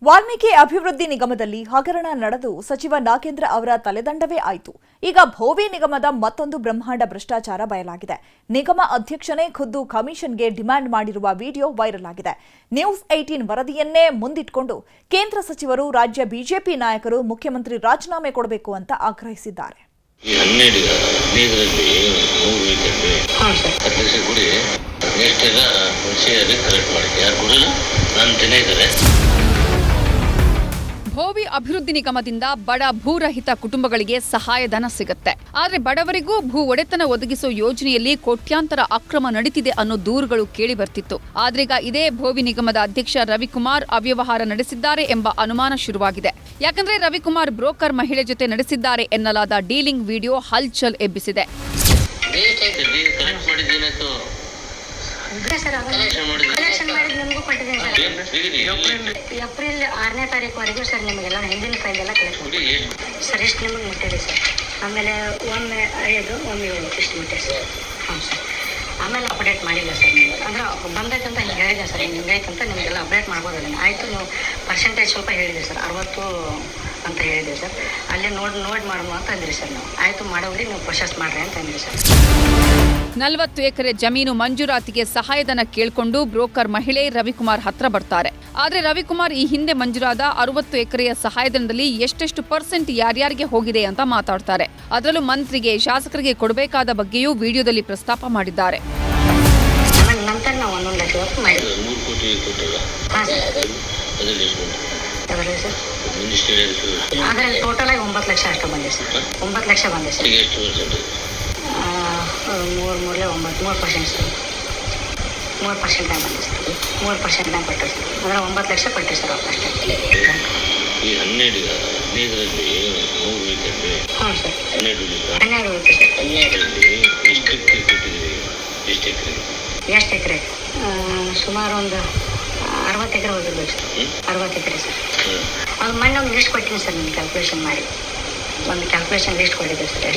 ವಾಲ್ಮೀಕಿ ಅಭಿವೃದ್ಧಿ ನಿಗಮದಲ್ಲಿ ಹಗರಣ ನಡೆದು ಸಚಿವ ನಾಗೇಂದ್ರ ಅವರ ತಲೆದಂಡವೇ ಆಯಿತು. ಈಗ ಭೋವಿ ನಿಗಮದ ಮತ್ತೊಂದು ಬ್ರಹ್ಮಾಂಡ ಭ್ರಷ್ಟಾಚಾರ ಬಯಲಾಗಿದೆ. ನಿಗಮ ಅಧ್ಯಕ್ಷನೇ ಖುದ್ದು ಕಮಿಷನ್ಗೆ ಡಿಮ್ಯಾಂಡ್ ಮಾಡಿರುವ ವಿಡಿಯೋ ವೈರಲ್ ಆಗಿದೆ. ನ್ಯೂಸ್ 18 ವರದಿಯನ್ನೇ ಮುಂದಿಟ್ಟುಕೊಂಡು ಕೇಂದ್ರ ಸಚಿವರು, ರಾಜ್ಯ ಬಿಜೆಪಿ ನಾಯಕರು ಮುಖ್ಯಮಂತ್ರಿ ರಾಜೀನಾಮೆ ಕೊಡಬೇಕು ಅಂತ ಆಗ್ರಹಿಸಿದ್ದಾರೆ. ಭೋವಿ ಅಭಿವೃದ್ಧಿ ನಿಗಮದಿಂದ ಬಡ ಭೂರಹಿತ ಕುಟುಂಬಗಳಿಗೆ ಸಹಾಯಧನ ಸಿಗುತ್ತೆ. ಆದರೆ ಬಡವರಿಗೂ ಭೂ ಒಡೆತನ ಒದಗಿಸುವ ಯೋಜನೆಯಲ್ಲಿ ಕೋಟ್ಯಾಂತರ ಅಕ್ರಮ ನಡೀತಿದೆ ಅನ್ನೋ ದೂರುಗಳು ಕೇಳಿ ಬರ್ತಿತ್ತು. ಆದ್ರೀಗ ಇದೇ ಭೋವಿ ನಿಗಮದ ಅಧ್ಯಕ್ಷ ರವಿಕುಮಾರ್ ಅವ್ಯವಹಾರ ನಡೆಸಿದ್ದಾರೆ ಎಂಬ ಅನುಮಾನ ಶುರುವಾಗಿದೆ. ಯಾಕಂದ್ರೆ ರವಿಕುಮಾರ್ ಬ್ರೋಕರ್ ಮಹಿಳೆ ಜೊತೆ ನಡೆಸಿದ್ದಾರೆ ಎನ್ನಲಾದ ಡೀಲಿಂಗ್ ವಿಡಿಯೋ ಹಲ್ಚಲ್ ಎಬ್ಬಿಸಿದೆ. ಏಪ್ರಿಲ್ 6ನೇ ತಾರೀಕುವರೆಗೂ ಸರ್ ನಿಮಗೆಲ್ಲ ಹಿಂದಿನ ಫೈಲ್ ಎಲ್ಲ ಕಲೆಕ್ಟ್ ಮಾಡಿ ಸರ್. ಎಷ್ಟು ನಿಮಗೆ ಮುಟ್ಟಿದೆ ಸರ್. ಆಮೇಲೆ ಒಮ್ಮೆ 5 ಒಮ್ಮೆ 7 ಇಷ್ಟು ಮುಟ್ಟಿದೆ ಸರ್. ಹಾಂ ಸರ್. ಆಮೇಲೆ ಅಪ್ಡೇಟ್ ಮಾಡಿಲ್ಲ ಸರ್. ನೀವು ಅಂದ್ರೆ ಬಂದೈತೆ ಅಂತ ಹಿಂಗೆ ಹೇಳಿದೆ ಸರ್. ಹಿಂಗೈತೆ ಅಂತ ನಿಮಗೆಲ್ಲ ಅಪ್ಡೇಟ್ ಮಾಡ್ಬೋದಲ್ಲ. ಆಯಿತು, ನೀವು ಪರ್ಸೆಂಟೇಜ್ ಸ್ವಲ್ಪ ಹೇಳಿದೆ ಸರ್. 60 ಅಂತ ಹೇಳಿದೆ ಸರ್. ಅಲ್ಲೇ ನೋಡಿ ಮಾಡೋಣ ಅಂತ ಅಂದ್ರಿ ಸರ್. ನಾವು ಆಯಿತು ಮಾಡೋದ್ರಿ, ನೀವು ಪ್ರೊಸೆಸ್ ಮಾಡ್ರಿ ಅಂತ ಅಂದ್ರಿ ಸರ್. 40 ಎಕರೆ ಜಮೀನು ಮಂಜೂರಾತಿಗೆ ಸಹಾಯಧನ ಕೇಳಿಕೊಂಡು ಬ್ರೋಕರ್ ಮಹಿಳೆ ರವಿಕುಮಾರ್ ಹತ್ರ ಬರ್ತಾರೆ. ಆದರೆ ರವಿಕುಮಾರ್ ಈ ಹಿಂದೆ ಮಂಜೂರಾದ 60 ಎಕರೆಯ ಸಹಾಯಧನದಲ್ಲಿ ಎಷ್ಟೆಷ್ಟು ಪರ್ಸೆಂಟ್ ಯಾರ್ಯಾರಿಗೆ ಹೋಗಿದೆ ಅಂತ ಮಾತಾಡ್ತಾರೆ. ಅದರಲ್ಲೂ ಮಂತ್ರಿಗೆ, ಶಾಸಕರಿಗೆ ಕೊಡಬೇಕಾದ ಬಗ್ಗೆಯೂ ವಿಡಿಯೋದಲ್ಲಿ ಪ್ರಸ್ತಾಪ ಮಾಡಿದ್ದಾರೆ. ನಂತರ ನಾವು 1 ಲಕ್ಷ ಅದರಲ್ಲಿ ಟೋಟಲ್ ಆಗಿ 9 ಲಕ್ಷ ಅಷ್ಟು ಬಂದಿದೆ ಸರ್. 9 ಲಕ್ಷ ಬಂದಿದೆ ಸರ್. 3% ಸರ್. 3% ಬಂದಿದೆ ಸರ್. 3% ಕೊಟ್ಟರು ಸರ್. ಅಂದರೆ 9 ಲಕ್ಷ ಕೊಟ್ಟರು ಸರ್ ಅಷ್ಟೇ. ಹ್ಞೂ ಸರ್. 12 ಎಷ್ಟು ಎಕರೆ? ಸುಮಾರು ಒಂದು 60 ಎಕರೆ ಹೋಗಿರ್ಬೇಕು ಸರ್. 60 ಎಕರೆ ಸರ್. ಅದು ಮೊನ್ನೆ ಒಂದು ಲಿಸ್ಟ್ ಕೊಟ್ಟಿನಿ ಸರ್. ನಿಮ್ಗೆ ಕ್ಯಾಲ್ಕುಲೇಷನ್ ಮಾಡಿ ಒಂದು ಕ್ಯಾಲ್ಕುಲೇಷನ್ ಲಿಸ್ಟ್ ಕೊಟ್ಟಿದ್ದೆ ಸರ್.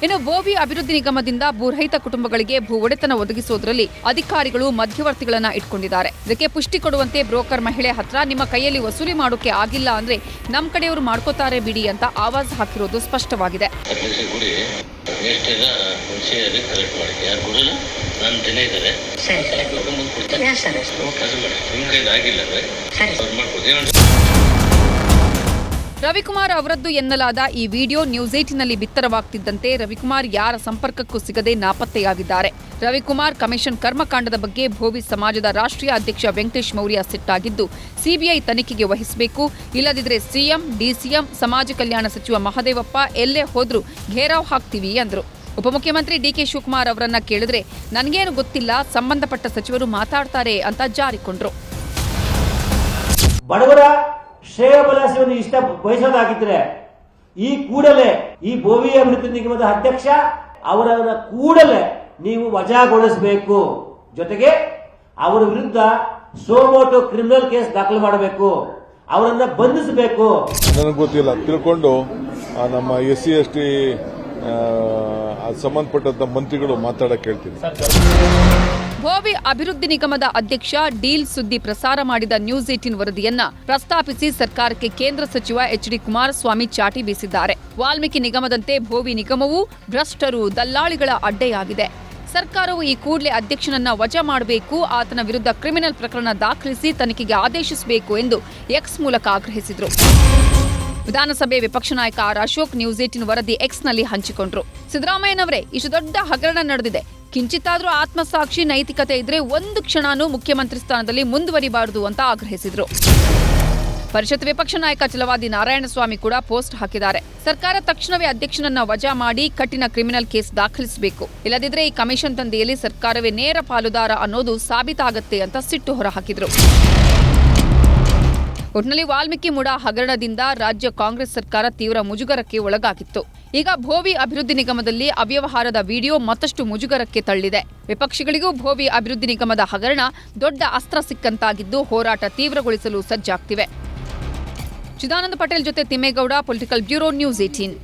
ಇನ್ನು ಭೋವಿ ಅಭಿವೃದ್ಧಿ ನಿಗಮದಿಂದ ಭೂರಹಿತ ಕುಟುಂಬಗಳಿಗೆ ಭೂ ಒಡೆತನ ಒದಗಿಸುವುದರಲ್ಲಿ ಅಧಿಕಾರಿಗಳು ಮಧ್ಯವರ್ತಿಗಳನ್ನ ಇಟ್ಕೊಂಡಿದ್ದಾರೆ. ಇದಕ್ಕೆ ಪುಷ್ಟಿ ಕೊಡುವಂತೆ ಬ್ರೋಕರ್ ಮಹಿಳೆ ಹತ್ರ ನಿಮ್ಮ ಕೈಯಲ್ಲಿ ವಸೂಲಿ ಮಾಡೋಕೆ ಆಗಿಲ್ಲ ಅಂದ್ರೆ ನಮ್ ಕಡೆಯವರು ಮಾಡ್ಕೋತಾರೆ ಬಿಡಿ ಅಂತ ಆವಾಜ್ ಹಾಕಿರೋದು ಸ್ಪಷ್ಟವಾಗಿದೆ. ರವಿಕುಮಾರ್ ಅವರದ್ದು ಎನ್ನಲಾದ ಈ ವಿಡಿಯೋ ನ್ಯೂಸ್ 18ನಲ್ಲಿ ಬಿತ್ತರವಾಗ್ತಿದ್ದಂತೆ ರವಿಕುಮಾರ್ ಯಾರ ಸಂಪರ್ಕಕ್ಕೂ ಸಿಗದೆ ನಾಪತ್ತೆಯಾಗಿದ್ದಾರೆ. ರವಿಕುಮಾರ್ ಕಮಿಷನ್ ಕರ್ಮಕಾಂಡದ ಬಗ್ಗೆ ಭೋವಿ ಸಮಾಜದ ರಾಷ್ಟ್ರೀಯ ಅಧ್ಯಕ್ಷ ವೆಂಕಟೇಶ್ ಮೌರ್ಯ ಸಿಟ್ಟಾಗಿದ್ದು ಸಿಬಿಐ ತನಿಖೆಗೆ ವಹಿಸಬೇಕು, ಇಲ್ಲದಿದ್ರೆ ಸಿಎಂ, ಡಿಸಿಎಂ, ಸಮಾಜ ಕಲ್ಯಾಣ ಸಚಿವ ಮಹದೇವಪ್ಪ ಎಲ್ಲೇ ಹೋದ್ರೂ ಘೇರಾವ್ ಹಾಕ್ತೀವಿ ಅಂದ್ರು. ಉಪಮುಖ್ಯಮಂತ್ರಿ ಡಿಕೆ ಶಿವಕುಮಾರ್ ಅವರನ್ನ ಕೇಳಿದ್ರೆ ನನಗೇನು ಗೊತ್ತಿಲ್ಲ, ಸಂಬಂಧಪಟ್ಟ ಸಚಿವರು ಮಾತಾಡ್ತಾರೆ ಅಂತ ಜಾರಿಕೊಂಡ್ರು. ಶ್ರೇಯ ಬಲಾಸವನ್ನು ಇಷ್ಟ ಬಯಸೋದಾಗಿದ್ರೆ ಈ ಕೂಡಲೇ ಈ ಭೋವಿ ಅಭಿವೃದ್ಧಿ ನಿಗಮದ ಅಧ್ಯಕ್ಷ ಅವರನ್ನ ಕೂಡಲೇ ನೀವು ವಜಾಗೊಳಿಸಬೇಕು. ಜೊತೆಗೆ ಅವರ ವಿರುದ್ಧ ಸೋಮೋಟೋ ಕ್ರಿಮಿನಲ್ ಕೇಸ್ ದಾಖಲು ಮಾಡಬೇಕು, ಅವರನ್ನ ಬಂಧಿಸಬೇಕು. ನನಗೆ ಗೊತ್ತಿಲ್ಲ, ತಿಳ್ಕೊಂಡು ನಮ್ಮ SC/ST ಸಂಬಂಧಪಟ್ಟಂತ ಮಂತ್ರಿಗಳು ಮಾತಾಡಕ್ಕೆ ಹೇಳ್ತೀನಿ. ಭೋವಿ ಅಭಿವೃದ್ಧಿ ನಿಗಮದ ಅಧ್ಯಕ್ಷ ಡೀಲ್ ಸುದ್ದಿ ಪ್ರಸಾರ ಮಾಡಿದ ನ್ಯೂಸ್ 18 ವರದಿಯನ್ನ ಪ್ರಸ್ತಾಪಿಸಿ ಸರ್ಕಾರಕ್ಕೆ ಕೇಂದ್ರ ಸಚಿವ HD ಕುಮಾರಸ್ವಾಮಿ ಚಾಟಿ ಬೀಸಿದ್ದಾರೆ. ವಾಲ್ಮೀಕಿ ನಿಗಮದಂತೆ ಭೋವಿ ನಿಗಮವೂ ಭ್ರಷ್ಟರು, ದಲ್ಲಾಳಿಗಳ ಅಡ್ಡೆಯಾಗಿದೆ. ಸರ್ಕಾರವು ಈ ಕೂಡಲೇ ಅಧ್ಯಕ್ಷನನ್ನ ವಜಾ ಮಾಡಬೇಕು, ಆತನ ವಿರುದ್ಧ ಕ್ರಿಮಿನಲ್ ಪ್ರಕರಣ ದಾಖಲಿಸಿ ತನಿಖೆಗೆ ಆದೇಶಿಸಬೇಕು ಎಂದು ಎಕ್ಸ್ ಮೂಲಕ ಆಗ್ರಹಿಸಿದರು. ವಿಧಾನಸಭೆ ವಿಪಕ್ಷ ನಾಯಕ ಆರ್ ಅಶೋಕ್ ನ್ಯೂಸ್ 18 ವರದಿ ಎಕ್ಸ್ನಲ್ಲಿ ಹಂಚಿಕೊಂಡ್ರು. ಸಿದ್ದರಾಮಯ್ಯನವರೇ, ಇಷ್ಟು ದೊಡ್ಡ ಹಗರಣ ನಡೆದಿದೆ, ಕಿಂಚಿತ್ತಾದ್ರೂ ಆತ್ಮಸಾಕ್ಷಿ, ನೈತಿಕತೆ ಇದ್ರೆ ಒಂದು ಕ್ಷಣನೂ ಮುಖ್ಯಮಂತ್ರಿ ಸ್ಥಾನದಲ್ಲಿ ಮುಂದುವರಿಬಾರದು ಅಂತ ಆಗ್ರಹಿಸಿದ್ರು. ಪರಿಷತ್ ವಿಪಕ್ಷ ನಾಯಕ ಛಲವಾದಿ ನಾರಾಯಣಸ್ವಾಮಿ ಕೂಡ ಪೋಸ್ಟ್ ಹಾಕಿದ್ದಾರೆ. ಸರ್ಕಾರ ತಕ್ಷಣವೇ ಅಧ್ಯಕ್ಷನನ್ನ ವಜಾ ಮಾಡಿ ಕಠಿಣ ಕ್ರಿಮಿನಲ್ ಕೇಸ್ ದಾಖಲಿಸಬೇಕು, ಇಲ್ಲದಿದ್ರೆ ಈ ಕಮಿಷನ್ ದಂಧೆಯಲ್ಲಿ ಸರ್ಕಾರವೇ ನೇರ ಪಾಲುದಾರ ಅನ್ನೋದು ಸಾಬೀತಾಗತ್ತೆ ಅಂತ ಸಿಟ್ಟು ಹೊರಹಾಕಿದ್ರು. ಒಟ್ನಲ್ಲಿ ವಾಲ್ಮೀಕಿ ಮುಡಾ ಹಗರಣದಿಂದ ರಾಜ್ಯ ಕಾಂಗ್ರೆಸ್ ಸರ್ಕಾರ ತೀವ್ರ ಮುಜುಗರಕ್ಕೆ ಒಳಗಾಗಿತ್ತು. ಈಗ ಭೋವಿ ಅಭಿವೃದ್ಧಿ ನಿಗಮದಲ್ಲಿ ಅವ್ಯವಹಾರದ ವಿಡಿಯೋ ಮತ್ತಷ್ಟು ಮುಜುಗರಕ್ಕೆ ತಳ್ಳಿದೆ. ವಿಪಕ್ಷಿಗಳಿಗೂ ಭೋವಿ ಅಭಿವೃದ್ಧಿ ನಿಗಮದ ಹಗರಣ ದೊಡ್ಡ ಅಸ್ತ್ರ ಸಿಕ್ಕಂತಾಗಿದ್ದು ಹೋರಾಟ ತೀವ್ರಗೊಳಿಸಲು ಸಜ್ಜಾಗ್ತಿವೆ. ಚಿದಾನಂದ ಪಟೇಲ್ ಜೊತೆ ತಿಮ್ಮೇಗೌಡ, ಪೊಲಿಟಿಕಲ್ ಬ್ಯೂರೋ, ನ್ಯೂಸ್ 18.